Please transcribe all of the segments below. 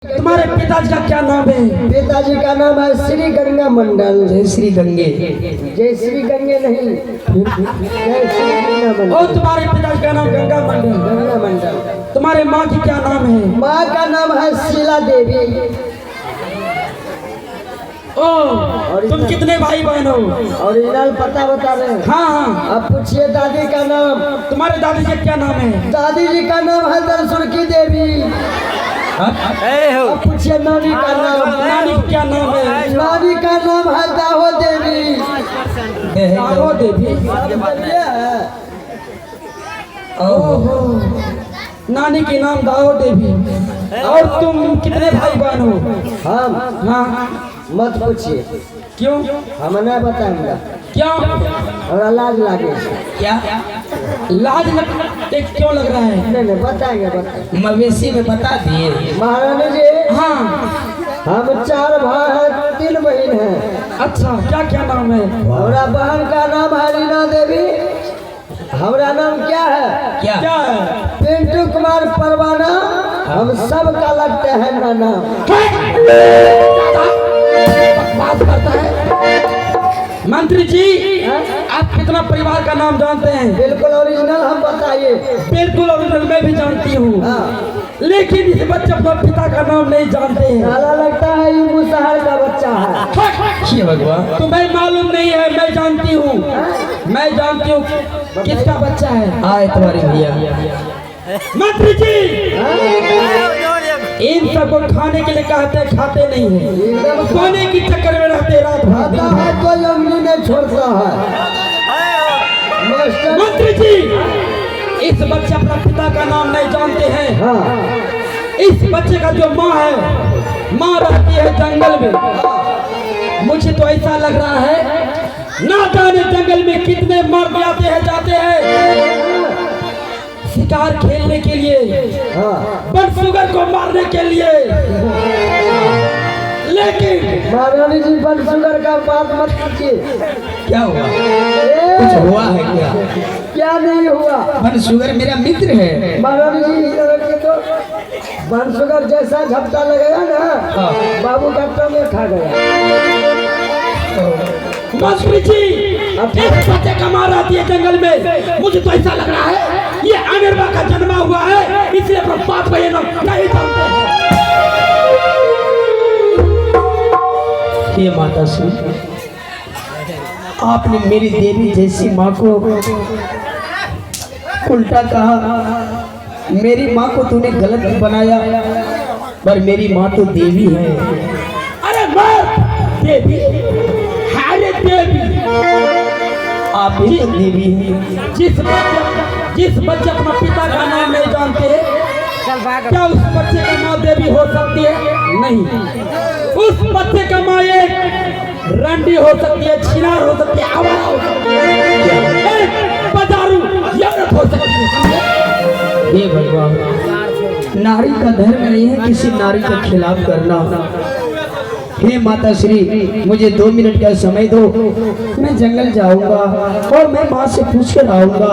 तुम्हारे पिताजी का क्या नाम है? पिताजी का नाम है श्री गंगा मंडल। जय श्री गंगे। जय श्री गंगे नहीं, जय श्री गंगा मंडल। और तुम्हारे पिताजी का नाम गंगा मंडल। गंगा मंडल। तुम्हारे माँ की क्या नाम है? माँ का नाम है शीला देवी। ओ, तुम कितने भाई बहन हो? ओरिजिनल पता बता रहे हैं। हाँ हाँ। अब पूछिए दादी का नाम। तुम्हारे दादी का क्या नाम है? दादी जी का नाम है दरसुरकी देवी। अब पूछिए नानी का नाम। नानी का क्या नाम है? नानी का नाम है दाहो देवी। दाहो देवी। ओहो, नानी के नाम दाहो देवी। और तुम कितने भाई बहन हो? हम हाँ। मत पूछिए, क्यों? हम नहीं बताएंगे। क्यों? और लाज लागे। क्या लाज क्यों लग रहा है? नहीं बताएंगे, बताएंगे। मवेशी में बता दिए। महारानी जी, हाँ। हम 4 भाई हैं, 3 बहन हैं। अच्छा, क्या क्या नाम है? हमारा बहन का नाम है रीना देवी। हमारा नाम क्या है? क्या है? पिंटू कुमार परवाना। हम सब का लगते हैं नाना। बात करता है मंत्री जी। आप कितना परिवार का नाम जानते हैं? बिल्कुल ओरिजिनल हम बताइए। बिल्कुल ओरिजिनल मैं भी जानती हूँ। हाँ। लेकिन इस बच्चे अपना पिता का नाम नहीं जानते हैं। साला लगता है ये मुसहर का बच्चा है। भगवान, तुम्हें मालूम नहीं है, मैं जानती हूँ। मैं जानती हूँ किसका बच्चा है। आए तुम्हारे भैया। मंत्री जी, इन सबको खाने के लिए कहते हैं, खाते नहीं है। सोने की चक्कर में रहते रात भर। कोई उंगली नहीं छोड़ता है। मंत्री जी, इस बच्चे अपना पिता का नाम नहीं जानते हैं। हाँ। इस बच्चे का जो माँ है, माँ रहती है जंगल में। मुझे तो ऐसा लग रहा है ना जाने जंगल में कितने मर्द आते हैं जाते हैं शिकार खेलने के लिए, बनसुगर को मारने के लिए। लेकिन महारानी जी बनसुगर का बात मत कीजिए। क्या हुआ? कुछ हुआ है क्या? क्या नहीं हुआ? बनसुगर मेरा मित्र है। महारानी जी तो बनसुगर जैसा झपटा लगेगा ना, बाबू का में खा गया। मंत्री जी, एक बच्चे का मार आती है जंगल में। मुझे तो ऐसा लग रहा है ये अनिर्बा का जन्मा हुआ है, इसलिए अपना बाप का ये नाम नहीं जानते हैं। ये माता श्री, आपने मेरी देवी जैसी माँ को उल्टा कहा। मेरी माँ को तूने गलत बनाया, पर मेरी माँ तो देवी है। अरे माँ देवी, अरे देवी, आप भी तो देवी हैं। जिस बच्चे अपना पिता का नाम नहीं जानते, क्या उस बच्चे का माँ देवी हो सकती है? नहीं। उस बच्चे का माँ एक रंडी हो सकती है, छिनार हो सकती है, आवारा हो सकती है, एक बाजारू औरत हो सकती है। ये भगवान, नारी का धर्म नहीं है किसी नारी के खिलाफ करना। हे माता श्री, मुझे 2 मिनट का समय दो। मैं जंगल जाऊंगा और मैं माँ से पूछ कर आऊंगा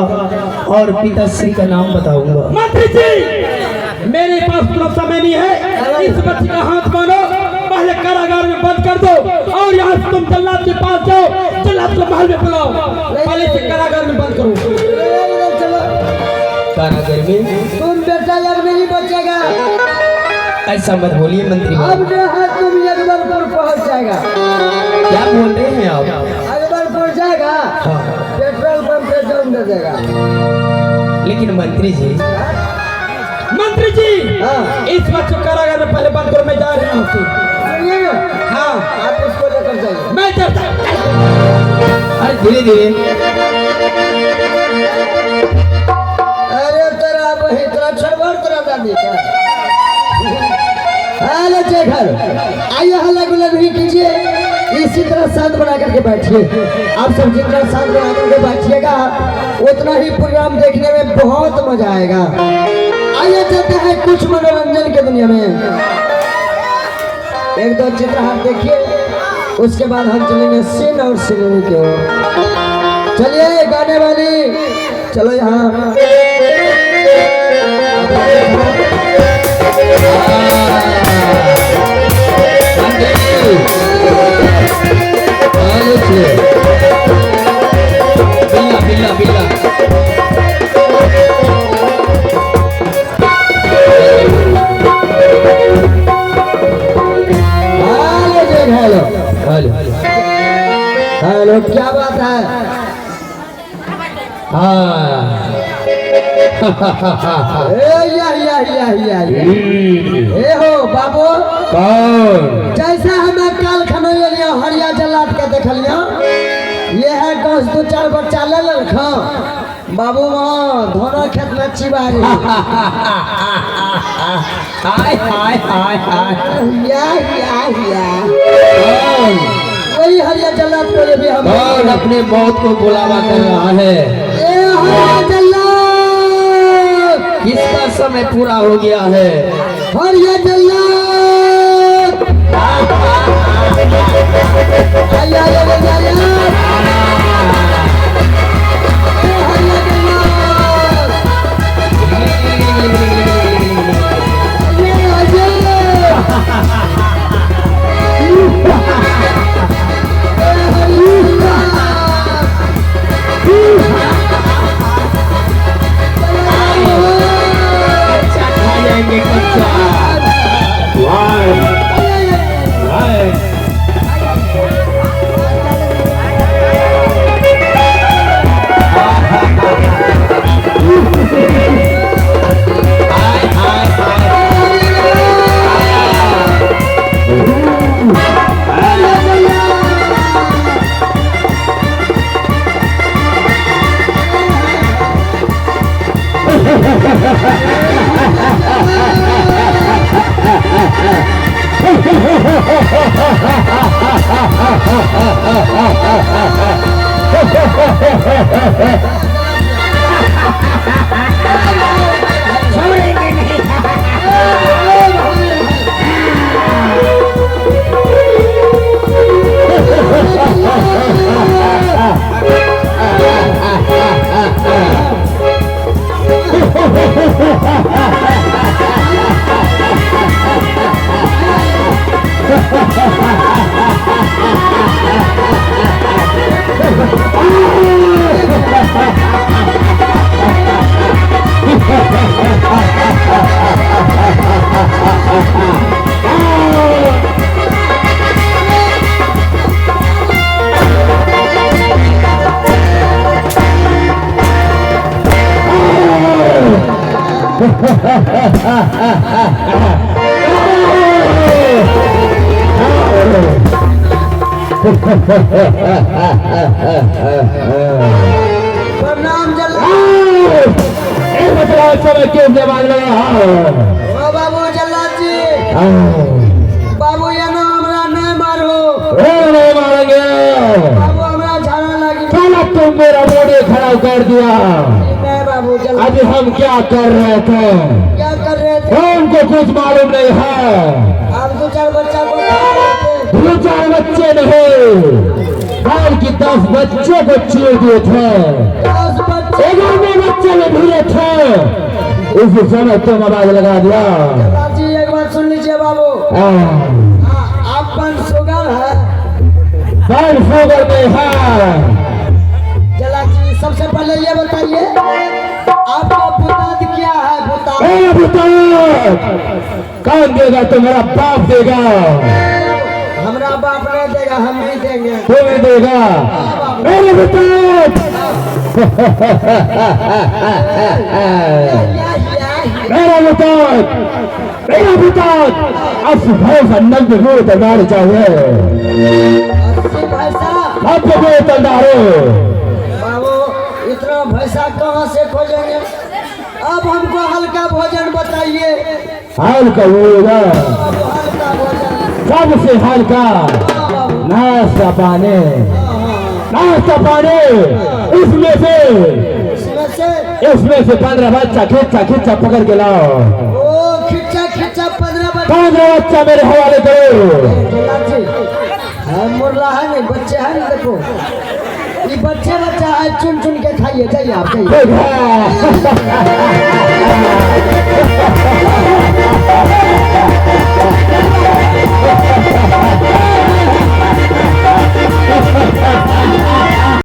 और पिताश्री का नाम बताऊंगा। मंत्री जी, मेरे पास पूरा समय नहीं है। इस बच्चे का हाथ मानो, पहले कारागार में बंद कर दो और यहाँ से तुम जल्लाद के पास जाओ, जल्लाद को महल में बुलाओ। पहले से कारागार में बंद करो। कारागार में तुम बेटा यार नहीं बचेगा। ऐसा मत बोलिए मंत्री। अब जो है तुम अकबरपुर पहुंच जाएगा। क्या बोल रहे हैं आप? अकबरपुर जाएगा। हाँ। पेट्रोल पंप पे जाम दे देगा। लेकिन मंत्री जी, मंत्री जी, हाँ। इस बच्चों कारागार में पहले बंद करो। मैं जा रहा हूँ। सुनिए, हाँ, आप इसको लेकर जाइए। मैं चलता। अरे धीरे धीरे। अरे तेरा वही तेरा छड़वर तेरा दादी का। हेलो जयघर, आइए हल्ला गुल्ला नहीं कीजिए। इसी तरह शांत बना करके बैठिए। आप सब जितना शांत बना करके बैठिएगा, उतना ही प्रोग्राम देखने में बहुत मजा आएगा। आइए चलते हैं कुछ मनोरंजन के दुनिया में। 1-2 चित्रहार देखिए, उसके बाद हम चलेंगे सीन और सिनेरी की ओर। चलिए गाने वाली, चलो यहाँ। हेलो, क्या बात है? हाँ ए हो बाबू, कौन? जैसा हमें काल खनोइया लिया हरिया जलाद के देखलिया, ये है गौस 2-4 बच्चा ले लखा बाबू, वहाँ धोना खेत में चिबारी। हाय हाय हाय हाय। या कौन? वही हरिया जलाद को ये भी हम कौन अपने मौत को बुलावा कर रहा है? ए हरिया जलाद, किसका समय पूरा हो गया है? हरिया जलाद, आया आया प्रणाम जल्लाद। समय क्यों जवान लगा? ओ बाबू जल्लाद जी, बाबू ये ना हमरा नहीं मारो, नहीं मारेंगे। बाबू हमरा झाड़ा लगी। चलो तुम मेरा मोड़े खड़ा कर दिया। नहीं बाबू जल्लाद, अभी हम क्या कर रहे थे? क्या कर रहे थे? उनको कुछ मालूम नहीं है। आप 2-4 बच्चा को खा रहे थे। 2-4 बच्चे नहीं, कल की 10 बच्चों को चीर दिए थे। 10 बच्चे 11वें बच्चे में भिड़े थे। उसी समय तुम आवाज लगा दिया। जल्लाद जी एक बात सुन लीजिए बाबू, आप कौन शुगर है? कौन शुगर में है? जल्लाद जी सबसे पहले ये बताइए, आपका बुताद क्या है? बुताद कौन देगा? तुम्हारा बाप देगा। हमरा बाप नहीं देगा, हम नहीं देंगे। तुम्हें देगा मेरे बुताद। मेरा बुताद, मेरा बुताद अब भैंस नंद हो तैयार चाहिए। 80 पैसा अब वो तैयार बाबू, इतना पैसा कहाँ से खोजेंगे? अब हमको हल्का भोजन बताइए। हल्का होगा, बाबू हल्का भोजन, सबसे हल्का नाश्ता पानी। नाश्ता पानी इसमें से 15 बच्चा खिच्चा पकड़ के लाओ। ओ खिच्चा 15 बच्चा। 15 बच्चा मेरे हवाले करो। जल्लाद जी, मुर्रा है नहीं, बच्चे हैं नहीं, देखो ये बच्चा है, चुन के खाइए। जाइए आप, जाइए। ठीक है।